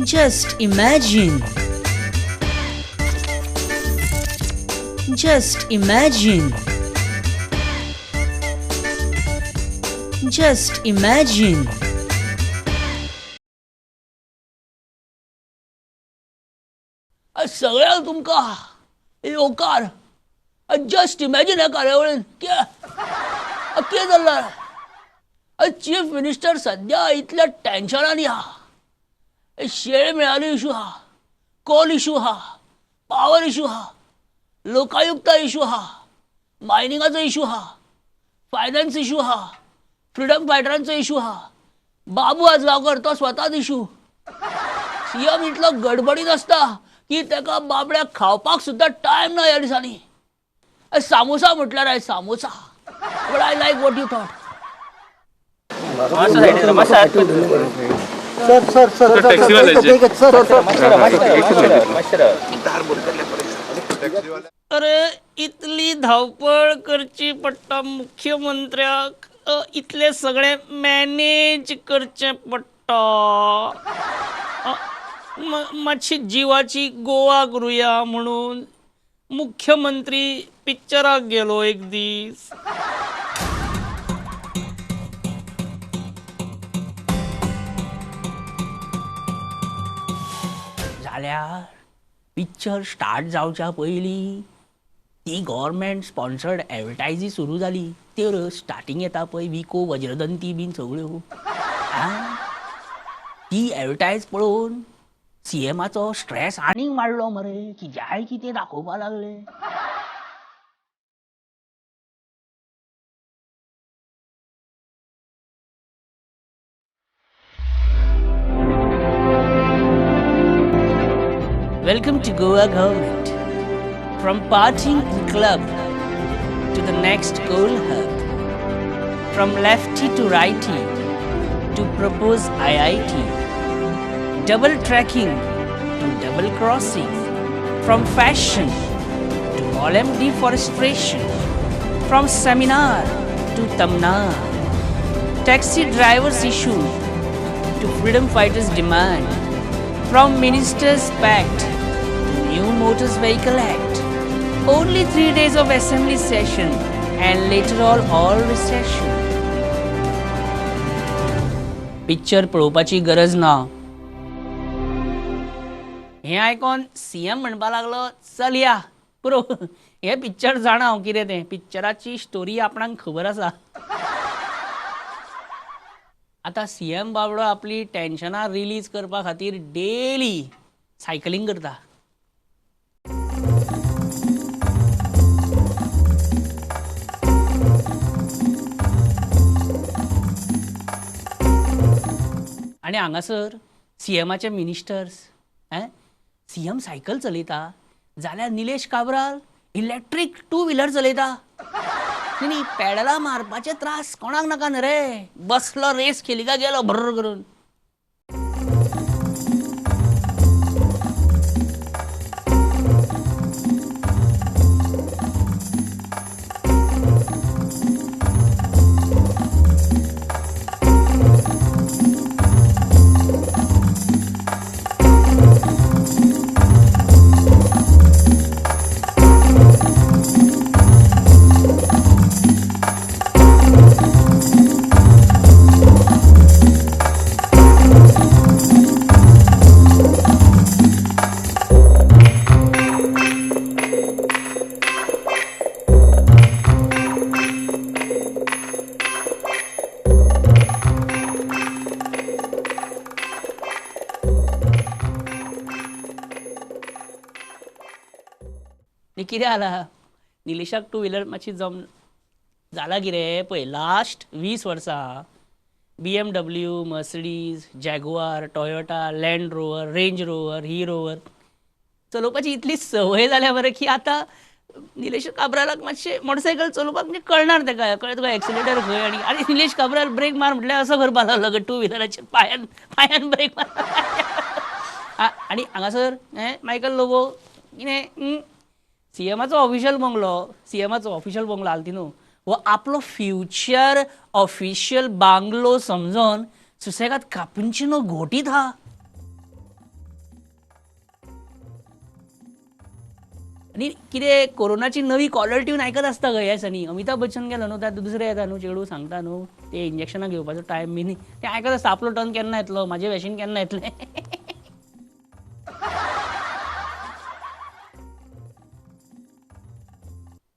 Just imagine. Just imagine. Just imagine. सगळ्यांक तुमका येवकार जस्ट इमॅजिन ह्या कार्यावळीन कितें जाल्लें चीफ मिनिस्टर सद्या इतल्या टेन्शनान या शेळ मेळाली इशू हा कोल इशू हा पावर इशू हा लोकायुक्ता इशू हा मायनिंगाचो इशू हा फायनान्स इशू हा फ्रीडम फायटरांचो इशू हा बाबू आजगांवकर तो स्वताच इशू सीएम इतलो गडबडीत आसता की तेका बाबड्याक खावपाक सुद्दां टायम ना ह्या दिसांनी सामोसा म्हटल्यार आयज samosa but I like what you thought अरे इतली धावपळ करची पडटा मुख्यमंत्र्याक इतले सगळे मॅनेज करचे पडटा मातशी जीवाची गोवा करूया म्हणून मुख्यमंत्री पिक्चराक गेलो एक दीस जाल्यार पिक्चर स्टार्ट जावच्या पयलीं ती गव्हर्मेंट स्पॉन्सर्ड एडवर्टायजी सुरू जाली त्यो स्टार्टींग येता पळय विको वज्रदंती बीन सगळ्यो ती एडवर्टायज पळोवन सीएमाचो स्ट्रेस आनीक वाडलो मरे की जाय कितें दाखोवपा लागले Welcome to Goa government. From partying in club to the next coal hub. From lefty to righty to propose IIT. Double tracking to double crossing. From fashion to Mollem deforestation. From seminar to tamnar. Taxi drivers issue to freedom fighters demand. From ministers pact to new Motors Vehicle Act. Only 3 days of assembly session and later all recession. Picture पळोवपाची गरज ना हे आयकोन CM म्हणपा लागलो चल या पुरो हे पिक्चर जाणा हांव कितें तें पिक्चराची स्टोरी आपणाक खबर आसा आतां सीएम बाबडो आपली टेन्शनां रिलीज करपा खातीर डेली सायकलिंग करता आनी हांगासर सीएमाचे मिनिस्टर्स सीएम सायकल चलयता जाल्यार निलेश काब्राल इलेक्ट्रीक 2 व्हिलर चलयता न्ही पॅडलां मारपाचे त्रास कोणाक नाका न्ही रे बसलो रेस केली काय गेलो भर्र करून कितें जाला निलेशाक 2 व्हिलर मातशी जाला कितें पळय लास्ट 20 वर्सां BMW Mercedes Jaguar Toyota Land Rover Range Rover हिरोवर चलोवपाची इतली संवय जाल्या मरे की आतां निलेश काब्रालाक मातशें मोटरसायकल चलोवपाक म्हणजे कळणार तेका कळ्ळें तुका एक्सिलेटर खंय आनी निलेश काब्राल ब्रेक मार म्हटल्यार असो करपा लागलो 2 व्हिलराचेर पांयान ब्रेक मार आनी हांगासर मायकल लोबो कितें सीएमाचो ऑफिशियल बंगलो आल्तिनो हो आपलो फ्युचर ऑफिशियल बांगलो समजून सुसेगात कापुंचिनो घोटीत हा आणि कितें कोरोनाची नवी कॉलर ट्यून आयकत आसता गो ह्या दिसांनी. अमिताभ बच्चन गेलो न्हू, त्यात दुसरे येता न्हू, चेडू सांगता न्हू ते इंजेक्शनां घेवपाचो टायम बीन तें आयकत आसता. आपलो टर्न केन्ना येतलो, म्हाजें वॅक्सीन केन्ना येतलें.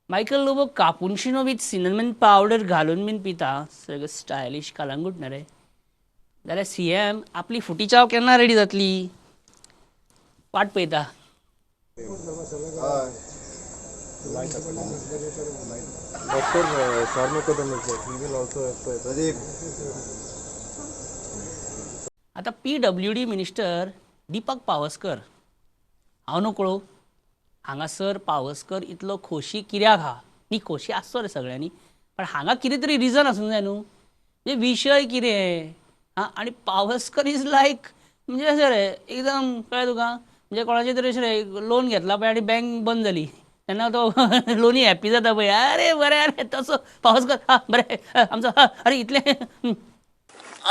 Michael Lobo cappuccino with cinnamon powder घालून बीन पिता, सगळं स्टायलिश कलांगूट न्ही रे. जाल्यार CM आपली फुटी चाव केन्ना रेडी जातली वाट पळयता. Dr. Sarmakadam is there. He will also have to Pradeep. आता PWD मिनिस्टर दीपक पावसकर हांव नकळो हांगासर पावसकर इतलो खोशी कित्याक हा न्ही. खोशी आसचो रे सगळ्यांनी, पण हांगा कितें तरी रिजन आसूंक जाय न्हू. म्हणजे विशय कितें हां, आनी पावसकर इज लायक म्हणजे अशें रे एकदम कळ्ळें तुका. म्हणजे कोणाचें तरी अशें रे लोन घेतला पळय आनी बँक बंद जाली तेन्ना तो लोनी हॅप्पी जाता पळय. अरे बरें, अरे तसो पावसकर हां बरें आमचो हां अरे इतलें.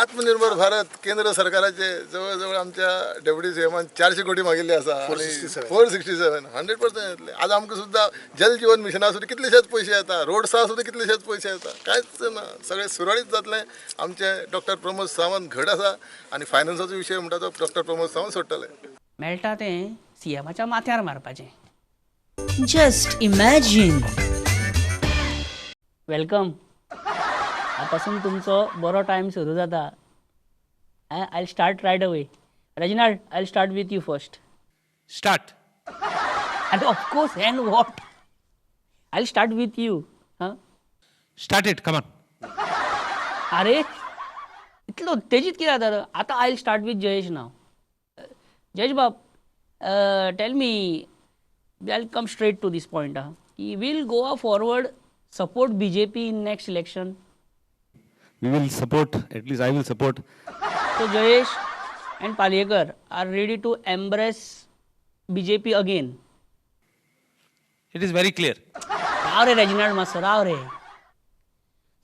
आत्मनिर्भर भारत केंद्र सरकाराचे जवळजवळ आमच्या डेप्युटी सीएमान 400 कोटी मागिल्ले आसा. 467 100% येतले. आज आमकां सुद्दां जल जीवन मिशना सुद्दां कितलेशेच पयशे येता, रोड्सा सुद्दां कितलेशेच पयशे येता. कांयच ना, सगळें सुरळीत जातलें. आमचे डॉक्टर प्रमोद सावंत घट आसा आनी फायनान्साचो विशय म्हणटा तो डॉक्टर प्रमोद सावंत सोडटले. मेळटा तें CMच्या माथ्यार मारपाचें. Just imagine. वेलकम. आतापासून तुमचो बरो टायम सुरू जाता. I will start right away. Reginald, I will start with you first. Start. And of course, and what? I'll start with you. Huh? Start it. Come on. अरे इतलो तेजीत कितें जाता रे? आतां I will start with Jayesh now. Jayesh बाब, tell me, I will come straight to this point. की will Goa forward support BJP in next election? We will support, at least I will support. So Jayesh and Palekar are ready to embrace BJP again. It is very clear. Rav re Reginald Master, Rav re.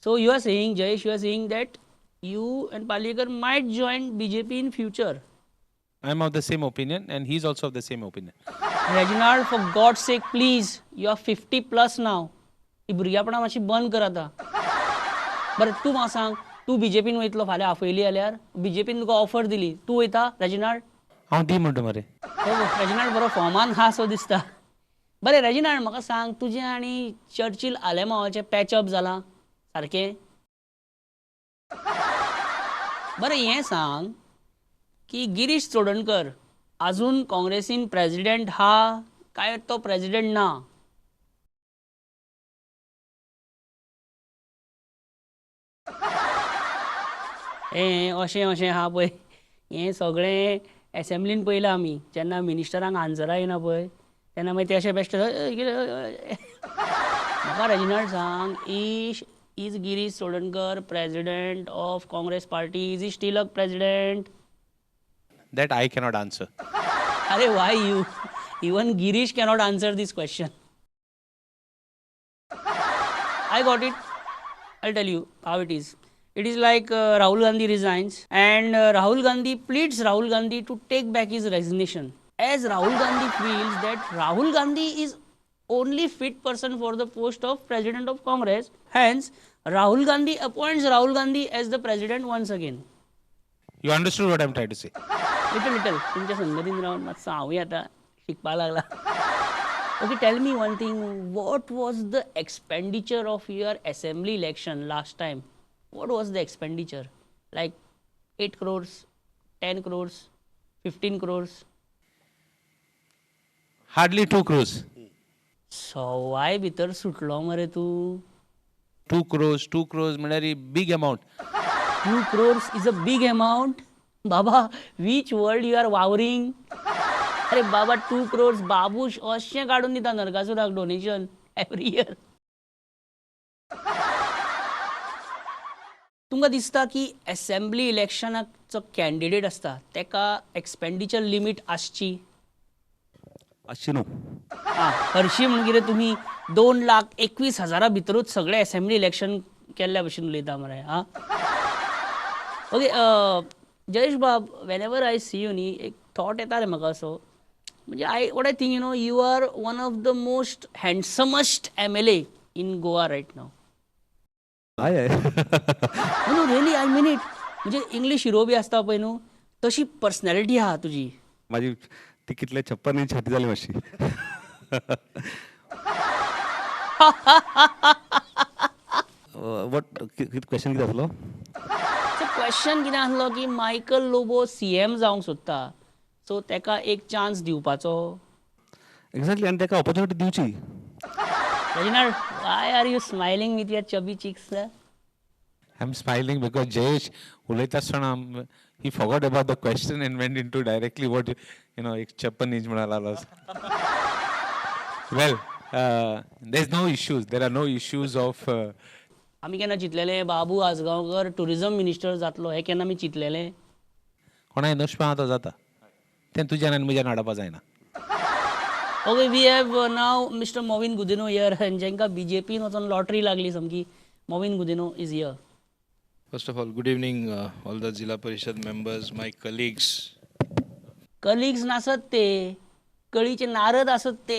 So you are saying, Jayesh, you are saying that you and Palekar might join BJP in future. I am of the same opinion and he is also of the same opinion. Reginald, for God's sake, please, you are 50 plus now. ही भुरग्यापणां मातशी बंद कर आतां. बरें तूं म्हाका सांग, तूं BJPन वयतलो फाल्यां आफयली जाल्यार? BJPन तुका ऑफर दिली, तूं वयता रेजिनाल्ड? हांव दी म्हणटा मरे. हो रेजिनाल्ड बरो फॉर्मान हा सो दिसता. बरें रेजिनाल्ड, म्हाका सांग, तुजें आनी चर्चिल आलेमावाचें पॅचअप जालां सारकें? बरें हें सांग की गिरीश चोडणकर आजून काँग्रेसीन प्रेजिडेंट हा काय तो प्रेजिडेंट ना? अशें हा पळय. हें सगळें एसेंब्लीन पळयलां आमी जेन्ना मिनिस्टरांक आन्सरां येना पळय तेन्ना मागीर ते अशें बेश्टे म्हाका रेजिनाल्ड सांग, is Girish Chodankar president of Congress party? Is he steel a president? That I cannot answer. अरे Y you? Even Girish cannot answer this question. I got it. I'll tell you how it is. It is like Rahul Gandhi resigns and Rahul Gandhi pleads Rahul Gandhi to take back his resignation. As Rahul Gandhi feels that Rahul Gandhi is only fit person for the post of president of Congress, hence Rahul Gandhi appoints Rahul Gandhi as the president once again. You understood what I am trying to say? Little. तुमच्या संगतीन रावन मातसो हांवूय आतां शिकपा लागला. Okay, tell me one thing. What was the expenditure of your assembly election last time? What was the expenditure? Like 8 crores, 10 crores, 15 crores? Hardly 2 crores. सवाय भितर सुटलो मरे तूं. 2 crores म्हळ्यार big amount. 2 crores is a big amount. Baba, which world you are wowering? अरे बाबा 2 crores Babush अशें काडून दिता नरकासुराक डोनेशन एवरी इयर. तुमकां दिसता की असेंब्ली इलेक्शनाचो कॅन्डिडेट आसता तेका एक्सपेंडिचर लिमीट आसची? अशी न्हू. हरशीं म्हणून कितें तुमी 2,21,000 भितरूच सगळें असेंब्ली इलेक्शन केल्ल्या भशेन उलयता मरे. हां ओके. जयेश बाब, whenever I see you न्ही एक थॉट येता रे म्हाका असो. म्हणजे what I think, you are one of the most handsomest MLA in Goa right now. आहे No, really, I mean it. म्हणजे इंग्लिश हिरो बी असता पळय न्हू, तशी पर्सनॅलिटी आहा तुजी. माझी ती कितले 56 इंच छाती झाली मातशी. वॉट क्वेश्चन कितें आसलो? क्वेश्चन कितें आसलो की मायकल लोबो CM जावंक सोदता, सो तेका एक चान्स दिवपाचो. एक्झॅक्टली, आनी ताका ऑपॉर्च्युनिटी दिवची. Reginald, why are you smiling with your chubby cheeks, sir? I'm smiling because Jayesh उलयता आसतना he forgot about the question and went into directly what एक 56 इंच म्हणा लागलो. Well, there's no issues. There are no issues of. आमी केन्ना चिंतलेले बाबू Asgaonkar tourism minister जातलो, हे केन्ना आमी चिंतलेले? कोणा इनोस्पा आहा तो जाता. तें तुज्यान आनी म्हज्यान हाडपा जायना. Okay, we have now mister Mauvin Godinho here, जेंका BJPन वचून लॉटरी लागली सामकी. Mauvin Godinho is here. First of all, good evening, all the Zilla Parishad members, my colleagues. Colleagues नासत ते, कळीचे नारद आसत ते.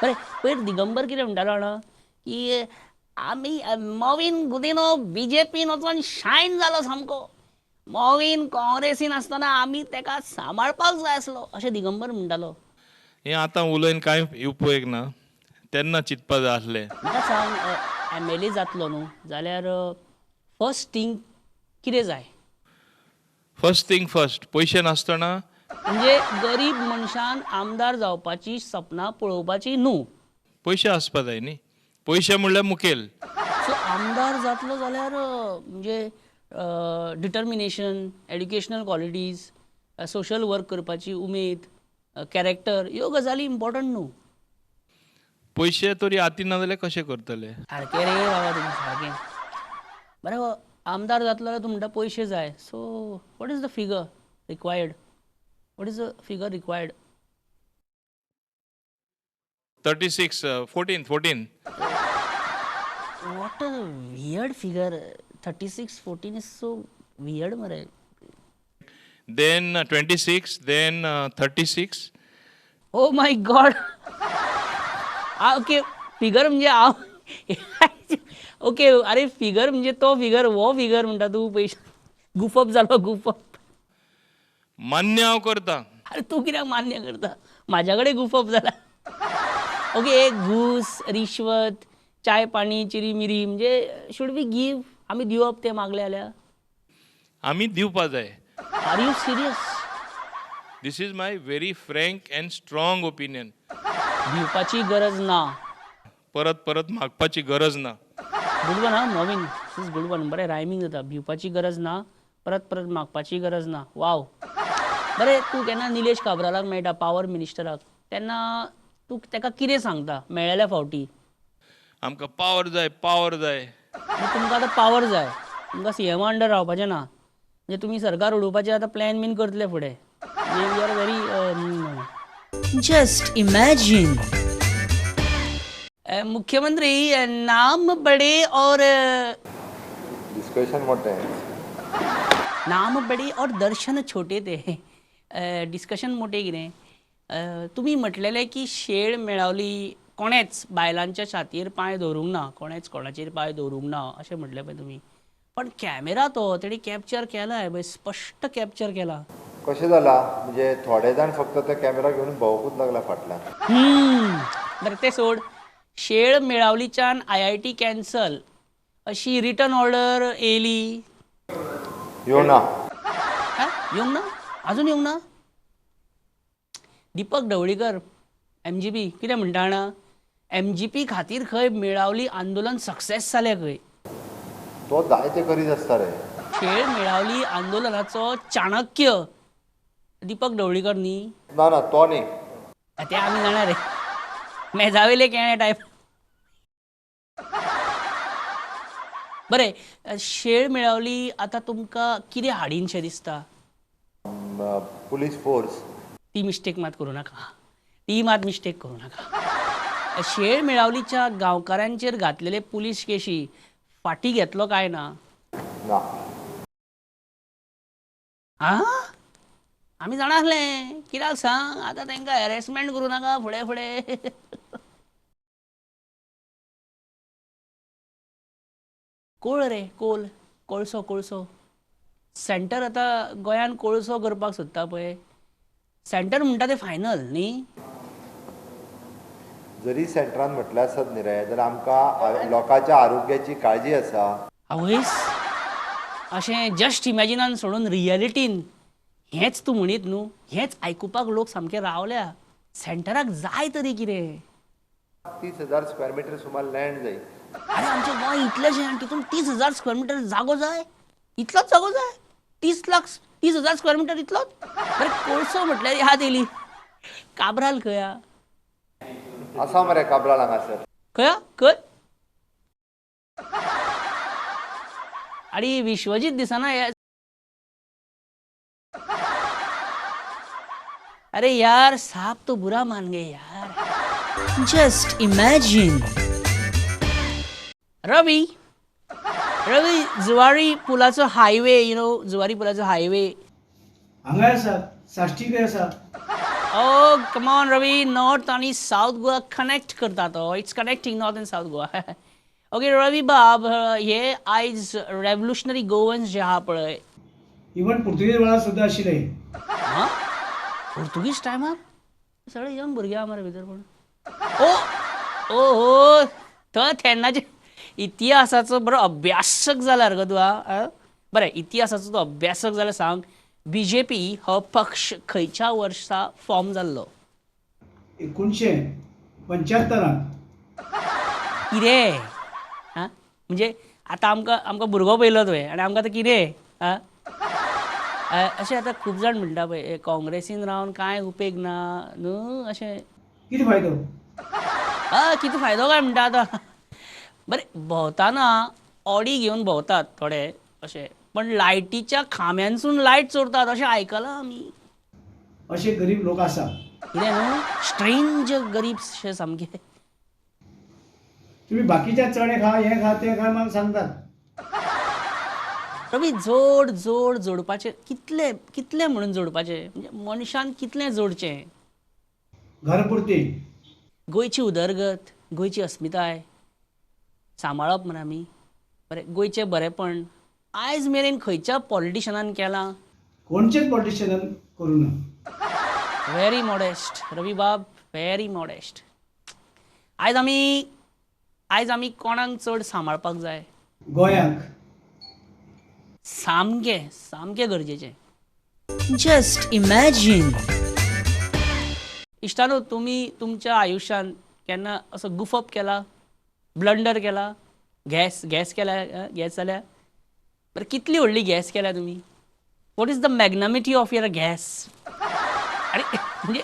बरें, पयर दिगंबर कितें म्हणटालो जाणा की आमी मोविन गुदिनो BJPन वचून शायन जालो सामको. मोविन काँग्रेसीन आसतना आमी तेका सांबाळपाक जाय आसलो, अशें दिगंबर म्हणटालो. हें आतां उलयन कांय उपयोग ना, तेन्ना चिंतपा जाय आसलें. म्हाका सांग, MLA जातलो न्हू जाल्यार फर्स्ट थिंग कितें जाय? फर्स्ट थिंग फर्स्ट, पयशे नासतना म्हणजे गरीब मनशान आमदार जावपाची सपना पळोवपाची न्हू. पयशे आसपा जाय न्ही. पयशे म्हणल्यार मुखेल. सो आमदार जातलो जाल्यार म्हणजे determination, educational qualities, social work करपाची उमेद, कॅरेक्टर, ह्यो गजाली इम्पॉर्टंट न्हू. पयशे तरी हातीन ना जाल्यार कशें करतले? सारकें रे बाबा तुमी, सारकें. बरें, आमदार जातलो जाल्यार तूं म्हणटा पयशे जाय. So what is the figure required? What is the figure required? 36, 14. What a weird figure. 36, 14 is so weird, mare. Then 26, then 36. Oh my God. Okay, figure म्हणजे हांव ओके, अरे फिगर म्हणजे तो फिगर, वो फिगर म्हणटा तूं. पयशे गुफप जालो, गुफप. मान्य हांव करता. अरे तूं कित्याक मान्य करता? म्हाज्या कडेन गुफप जाला. ओके, एक घूस, रिश्वत, चाय पाणी, चिरी मिरी, म्हणजे शूड वी गीव? आमी दिवप ते मागले जाल्यार? आमी दिवपा जाय. Are you serious? This is my very frank and strong opinion. दिवपाची गरज ना. परत परत मागपाची गरज ना. गुड वन, हा मोविन, दिस इज गुड वन. बरें, रायमींग जाता. भिवपाची गरज ना, परत परत मागपाची गरज ना. वाव. बरें, तूं केन्ना निलेश काब्रालाक मेळटा, पावर मिनिस्टराक, तेन्ना तूं तेका कितें सांगता मेळ्ळ्या फावटी? आमकां पावर जाय, पावर जाय. तुमकां आतां पावर जाय, तुमकां CM अंडर रावपाचें ना, म्हणजे तुमी सरकार उडोवपाचें आतां प्लॅन बीन करतले फुडें. You are very. Just imagine. मुख्यमंत्री, नाम बड़े और डिस्कशन मोठं आहे. नाम बडे और दर्शन छोटे ते. डिस्कशन मोठे कितें? तुम्ही म्हटलेले की शेळ मेळावली, कोणेच बायलांच्या छातयेर पांय दवरूंक ना, कोणेच कोणाचेर पांय दवरूंक ना, अशें म्हटलें पळय तुमी. पण कॅमेरा तो तेणी कॅप्चर केलाय, स्पश्ट कॅप्चर केला. कशें जाला म्हणजे थोडे जाण फक्त ते कॅमेरा घेवन भोंवकूच लागला फाटल्यान. बरें, ते सोड. शेळ मेळावलीच्यान IIT कॅन्सल अशी रिटर्न ऑर्डर येयली? येवना. येवंक ना? अजून येवंक ना? दीपक ढवळीकर, MGP कितें म्हणटा जाणा, MGP खातीर खंय मेळावली आंदोलन सक्सेस जालें खंय. तो जायते करीत आसता रे. खेळ मेळावली आंदोलनाचो चाणक्य दीपक ढवळीकर न्ही? ना ना, तो न्ही. ते आमी जाणा रे, मेजावेले केणे टायप. बरें, शेळ मेळावली आतां तुमकां कितें हाडिनशें दिसता? Police force. ती मिस्टेक मात करूं नाका, ती मात मिस्टेक करूं नाका. शेळ मेळावलीच्या गांवकारांचेर घातलेले पुलीस केशी फाटी घेतलो काय ना? ना. आमी जाणा आसलें कित्याक सांग आतां तांकां हॅरेसमेंट करूं नाका फुडें फुडें कोळ रे कोळसो सेंटर आतां गोंयान कोळसो करपाक सोदता पळय सेंटर म्हणटा ते फायनल न्ही जरी सेंटरान म्हटलें आसत न्ही रे जाल्यार आमकां लोकांच्या आरोग्याची काळजी आसा. आवयस अशें जस्ट इमॅजिनान सोडून रियलिटीन हेंच तूं म्हणीत न्हू हेंच आयकुपाक लोक सामके रावल्या सेंटराक जाय तरी कितें 30,000 स्क्वेअर मिटर सुमार लँड जाय. अरे आमचें गोंय इतलेंशें आनी तितून 30,000 स्क्वेअर मिटर जागो जाय इतलोच जागो जाय 30,000 स्क्वेअर मिटर इतलोच बरें कोळसो म्हटल्यार याद येयली काब्राल खंय आसा मरे काब्राल हांगासर. खंय आणि विश्वजीत दिसना अरे यार साहब तो बुरा मान गए यार Just imagine. रवी जुवारी पुलाचो हायवे जुवारी पुलाचो हायवे हांगा आसा साश्टीक आसा oh come on Ravi north आणि साऊथ गोवा कनेक्ट करता तो it's connecting north and south Goa okay Ravi बाब हे आयज रेव्होल्युशनरी गोवन्स जे आहा पळय इवन पुर्तुगीज वेळार सुद्दां आशिल्ले. हां पोर्तुगीज टायमार सगळे यंग भुरगे आहा मरे भितर पण ओ हो तो तेन्नाचे इतिहासाचो बरो अभ्यासक जाल्यार गो तूं बरें इतिहासाचो तो अभ्यासक जाल्यार सांग BJP हो पक्ष खंयच्या वर्सा फॉर्म जाल्लो 1975 कितें म्हणजे आतां आमकां भुरगो पयलो तुवें आनी आमकां आतां कितें अशें आतां खूब जाण म्हणटा पळय काँग्रेसीन रावन कांय उपेग ना न्हू अशें कितें फायदो कितें फायदो काय म्हणटा आतां बरें भोंवताना ऑडी घेवन भोंवतात थोडे अशें पण लायटीच्या खांब्यांसून लायट चोरतात अशें आयकलां आमी अशे गरीब लोक आसा. कितें न्हू स्ट्रेंज गरीब शे सामके तुमी बाकीच्या चणे खा हें खा तें खा म्हाका सांगतात. रवी जोडपाचें कितलें म्हणून जोडपाचें म्हणजे मनशान कितलें जोडचें घरपुरती गोंयची उदरगत गोंयची अस्मिताय सांबाळप म्हणून आमी बरें गोंयचें बरेंपण आयज मेरेन खंयच्या पॉलिटिशनान केलां कोणचेच पॉलिटिशियनान करूं ना. व्हेरी मॉडेस्ट रवी बाब व्हेरी मॉडेस्ट आयज आमी कोणाक चड सांबाळपाक जाय गोंयाक सामकें गरजेचें. Just imagine. इश्टानो तुमी तुमच्या आयुश्यान केन्ना असो गुफप केला ब्लंडर केला गॅस जाल्या बरं कितली व्हडली गॅस केल्या तुमी what is the magnanimity of your gas अरे म्हणजे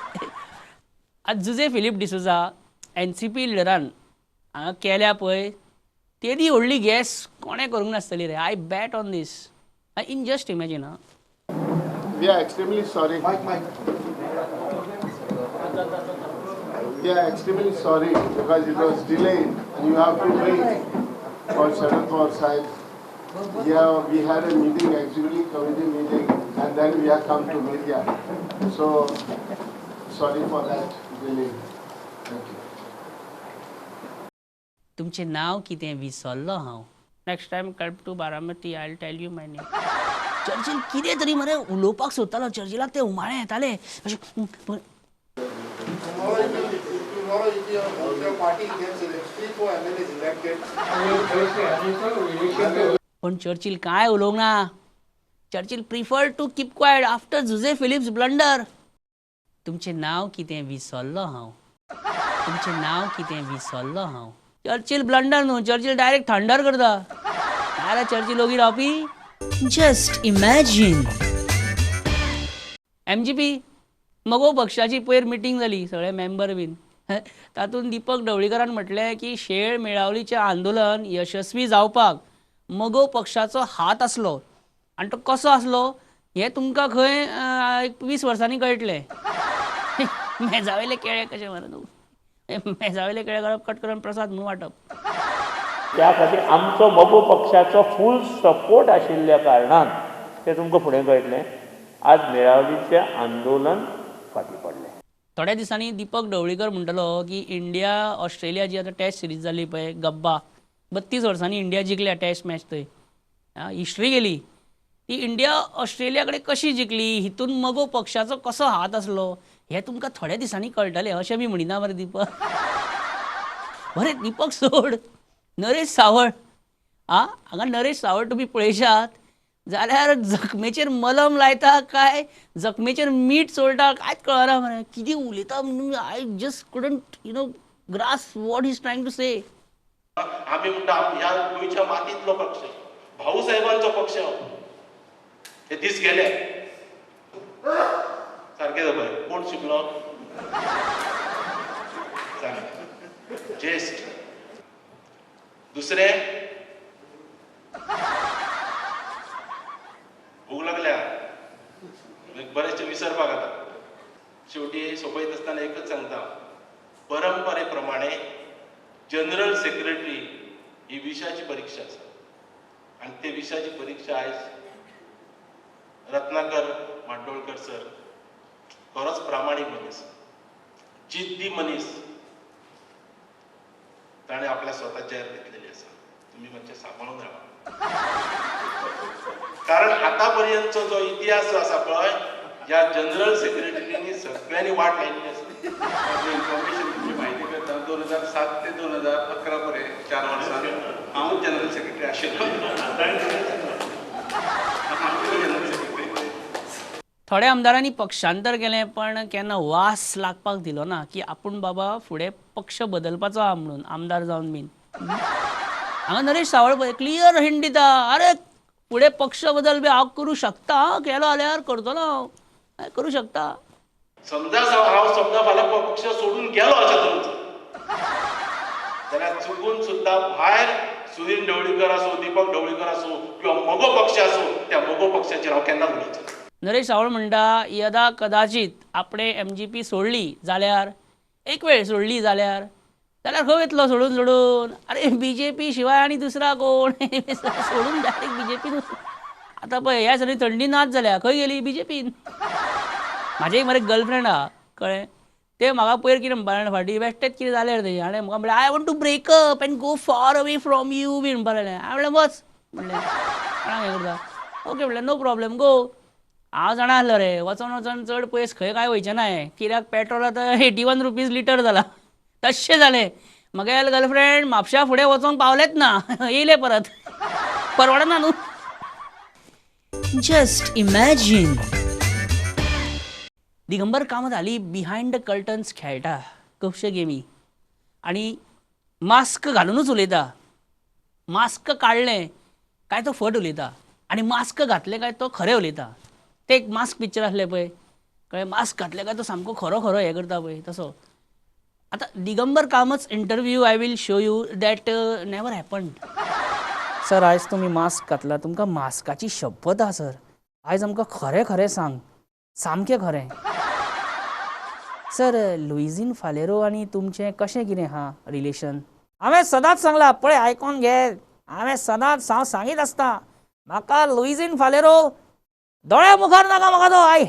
आज जुजे फिलीप डिसोजा NCP लिडरान हांगा केल्या पळय तेदी व्हडली गॅस कोणें करूंक नासतली रे I bet on this in just imagine We are extremely sorry. We are extremely sorry because it was delayed and you have to wait for 7th for side. Yeah, we had a meeting, executive committee meeting, and then we have come to media. So, sorry for that delay. Thank you. तुमचें नांव कितें विसरलो हांव next time come to Baramati I will tell you my name Churchill कितें तरी मरे उलोवपाक सोदतालो चर्चिलाक ते उमाळे येताले अशें पण चर्चिल कांय उलोवंक ना Churchill prefer to keep quiet after Jose Philips blunder तुमचें नांव कितें विसरलो हांव चर्चिल ब्लंडर न्हू चर्चिल डायरेक्ट थंडर करता नाल्यार चर्चिल ओगी रावपी Just imagine. MGP मगो पक्षाची पयर मिटींग जाली सगळे मेंबर बीन तातूंत दिपक ढवळीकरान म्हटलें की शेळ मेळावळीचें आंदोलन यशस्वी जावपाक मगो पक्षाचो हात आसलो आनी तो कसो आसलो हें तुमकां खंय 20 वर्सांनी कळटलें मेजावेले केळे कशें मरे तूं मेजावेले केळे घालप कट करून प्रसाद म्हणून वांटप त्या खातीर आमचो मगो पक्षाचो फूल सपोर्ट आशिल्ल्या कारणान तें तुमकां फुडें कळटलें आज मेळावळीचें आंदोलन फाटीं पडले. थोड्या दिसांनी दीपक ढवळीकर म्हणटलो की इंडिया ऑस्ट्रेलिया जी आतां टेस्ट सिरीज जाली पळय गब्बा 32 वर्सांनी इंडिया जिखल्या टेस्ट मॅच थंय हिस्ट्री गेली ती इंडिया ऑस्ट्रेलिया कडेन कशी जिखली हितून मगो पक्षाचो कसो हात आसलो हें तुमकां थोड्या दिसांनी कळटलें अशें मी म्हणिना मरे दीपक. बरें दीपक सोड नरेश सावळ हांगा नरेश सावळ तुमी पळयशात जाल्यार जखमेचेर मलम लायता काय जखमेचेर मीठ चोळटा कांयच कळना मरे कितें उलयता म्हणून I just couldn't grasp what is trying to say. आम्ही म्हणटा ह्या गोंयच्या मातींतलो पक्ष भाऊ साहेबांचो पक्ष हे दीस गेले सारके पळय कोण शिकलो ज्येष्ठ दुसरे भूक लागल्या बरेचशे विसरपाक जाता. शेवटी सोपयत आसतना एकच सांगता परंपरे प्रमाणे जनरल सेक्रेटरी ही विशाची परीक्षा आसा आणि ते विशाची परीक्षा आयज रत्नाकर माडोळकर सर खरोच प्रामाणीक मनीस जिद्दी मनीस ताणें आपल्या स्वताचेर घेतलेली आसा. तुम्ही मातशें सांबाळून रावा कारण आतापर्यंतचो जो इतिहास आसा पळय ह्या जनरल सेक्रेटरीनी सगळ्यांनी वाट लायिल्ली आसा. इन्फॉर्मेशन तुमची म्हायती करता 2007 ते 2011 पर्यंत 4 वर्सां हांव जनरल सेक्रेटरी आशिल्लो. थोड्या आमदारांनी पक्षांतर केलें पण केन्ना वास लागपाक दिलो ना की आपूण बाबा फुडें पक्ष बदलपाचो आहा म्हणून आमदार जावन बीन. हांगा नरेश सावळ पळय क्लियर हिंट दिता अरे फुडें पक्ष बदल बी हांव करूं शकता केलो जाल्यार करतलो हांव करूं शकता. समजा हांव समजा फाल्यां पक्ष सोडून गेलो अशें धरूचो जाल्यार चुकून सुद्दां भायर सुनील ढवळीकर आसूं दीपक ढवळीकर आसूं किंवा मगो पक्ष आसूं त्या मगो पक्षाचेर हांव केन्ना उलोवचो ना. नरेश सावळ म्हणटा यदा कदाचित आपणे MGP सोडली जाल्यार एक वेळ सोडली जाल्यार खंय वयतलो सोडून अरे BJP शिवाय आनी दुसरा कोण सोडून डायरेक्ट BJP आतां पळय ह्या सगळी थंडी नाच जाल्या खंय गेली BJPन. म्हाजे एक मरे गर्लफ्रेंड आहा कळ्ळें ते म्हाका पयर कितें म्हणपाक फाटीं बेश्टेच कितें जालें रे हाणें म्हाका म्हणलें I want to break up and go far away from you बी म्हणपाक लागलें. हांवें म्हणलें वच म्हणलें कोणाक हें करता ओके म्हणलें नो प्रॉब्लेम गो. हांव जाणा आसलो रे वचोन चड पयस खंय काय वयचें ना कित्याक पेट्रोल आतां 81 रुपीज लिटर जाला तशें जालें. म्हगे गर्लफ्रेंड म्हापशा फुडें वचोंक पावलेच ना येयले परत परवडना न्हू. Just imagine. दिगंबर कामत हालीं बिहायंड द कर्टन्स खेळटा खुबशे गेमी आनी मास्क घालूनच उलयता. मास्क काडलें काय तो फट उलयता आनी मास्क घातलें काय तो खरें उलयता. ते एक मास्क पिक्चर आसलें पळय कळ्ळें मास्क घातलें काय तो सामको खरो हें करता पळय तसो. आतां Digambar Kamat interview I will show you that never happened. Sir आयज तुमी मास्क घातला तुमकां मास्काची शपथ आहा सर आयज आमकां खरें सांग सामकें खरें. सर लुइजीन फालेरो आनी तुमचें कशें कितें आहा रिलेशन. हांवें सदांच सांगलां पळय आयकोन घे हांवें सदांच हांव सांगीत आसता म्हाका लुइजीन फालेरो दोळ्या मुखार नाका म्हाका तो. I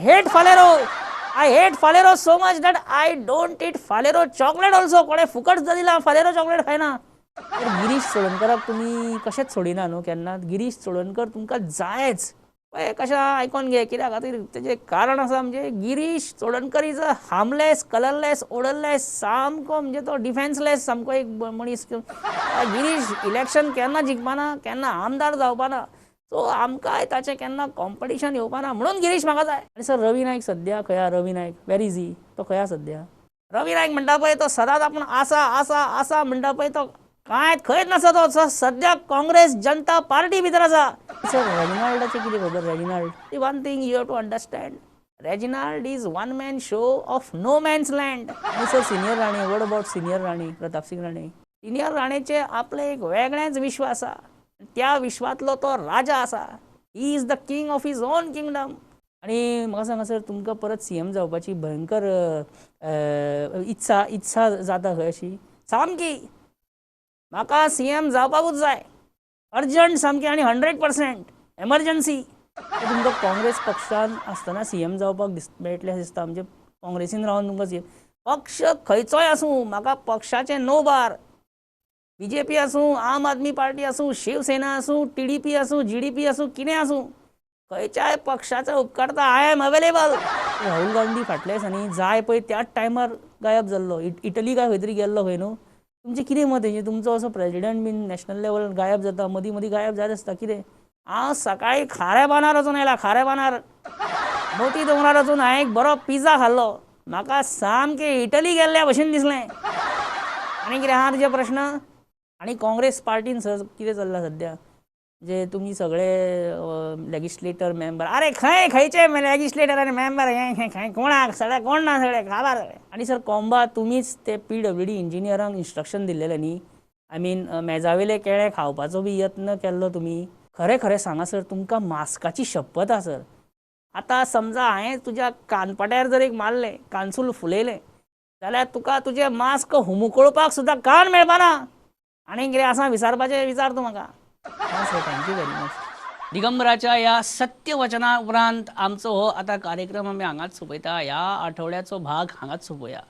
hate Faleiro so much that I don't eat Faleiro chocolate also. कोणें फुकट दिला फालेरो चॉकलेट खायना. गिरीश चोडणकराक तुमी कशेंच सोडिना न्हू केन्ना. गिरीश चोडणकर तुमकां जायच पळय कशें आयकोन घे कित्याक खातीर तेजें कारण आसा म्हणजे Girish Chodankar is a harmless colourless odourless सामको म्हणजे तो डिफेन्सलेस सामको एक मनीस. गिरीश इलेक्शन केन्ना जिखपाना केन्ना आमदार जावपाना सो आमकां ताचें केन्ना कॉम्पिटिशन येवपाना म्हणून गिरीश म्हाका जाय. आनी सर रवी नायक सद्या खंय आहा रवी नायक व्हेरी इजी तो खंय आहा सद्या. रवी नायक म्हणटा पळय तो सदांच आपूण आसा म्हणटा पळय तो कांय खंयच नासा तो सद्या काँग्रेस जनता पार्टी भितर आसा. सर रेजिनाल्डाचें कितें खबर. Reginald one thing you have to understand Reginald is one man show of no man's land. आनी sir senior Rane what about senior Rane Pratap Singh Rane. Senior राणेचे आपले एक वेगळेंच विश्व आसा त्या विश्वांतलो तो राजा आसा. He is the king of his on kingdom. आनी म्हाका सांगा सर तुमकां परत CM जावपाची भयंकर इत्सा जाता खंय अशी सामकी. म्हाका CM जावपाकूच जाय अर्जंट सामकें आनी 100% एमर्जन्सी. तुमकां काँग्रेस पक्षान आसतना CM जावपाक मेळटलें दिसता म्हणजे काँग्रेसीन रावन तुमकां पक्ष खंयचोय आसूं म्हाका पक्षाचें नो बार BJP आसूं आम आदमी पार्टी आसूं शिवसेना आसूं TDP आसूं GDP आसूं कितें आसूं खंयच्याय पक्षाचो उपकारता I am available. Rahul Gandhi फाटल्या दिसांनी जाय पळय त्याच टायमार गायब जाल्लो इटली काय खंय तरी गेल्लो खंय न्हू. तुमचें कितें मत हेजें तुमचो असो प्रेजिडेंट बीन नॅशनल लेवल गायब जाता मदीं मदीं गायब जायत आसता कितें. हांव सकाळीं खाऱ्या बांदार वचून आयला खाऱ्या बांदार मोती दोंगरार वचून हांवें एक बरो पिझ्झा खाल्लो म्हाका सामकें इटली गेल्ल्या भशेन दिसलें. आनी कितें आहा तुजे प्रश्न. आनी काँग्रेस पार्टीन कितें चल्लां सद्या जे तुमी सगळे लेजिस्लेटर मेंबर अरे खंयचे लेजिस्लेटर आनी मेंबर हे खंय कोणाक सगळे कोण ना सगळे खाबार सगळे. आनी सर कोंबा तुमीच ते PWD इंजिनियरांक इन्स्ट्रक्शन दिल्लेलें न्ही आय मीन मेजावेले केळे खावपाचो बी यत्न केल्लो तुमी. खरें खरें सांगा सर तुमकां मास्काची शपथ आसा सर. आतां समजा हांवें तुज्या कानपट्यार जर एक मारलें कानसूल फुलयलें जाल्यार तुका तुजें मास्क हुमकळपाक सुद्दां कान मेळपाना. आनी कितें आसा विचारपाचें विचार तूं म्हाका. Thank you very much. दिगंबराच्या ह्या सत्यवचना उपरांत आमचो हो आतां कार्यक्रम आमी हांगाच सोंपयता. ह्या आठवड्याचो भाग हांगाच सोंपया.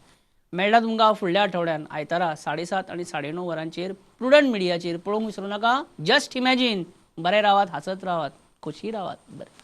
मेळटा तुमकां फुडल्या आठवड्यान आयतारा 7:30 आनी 9:30 वरांचेर प्रुडंट मिडियाचेर. पळोवंक विसरूं नाका. Just imagine. बरे रावात हांसत रावात खोशी रावात. बरें.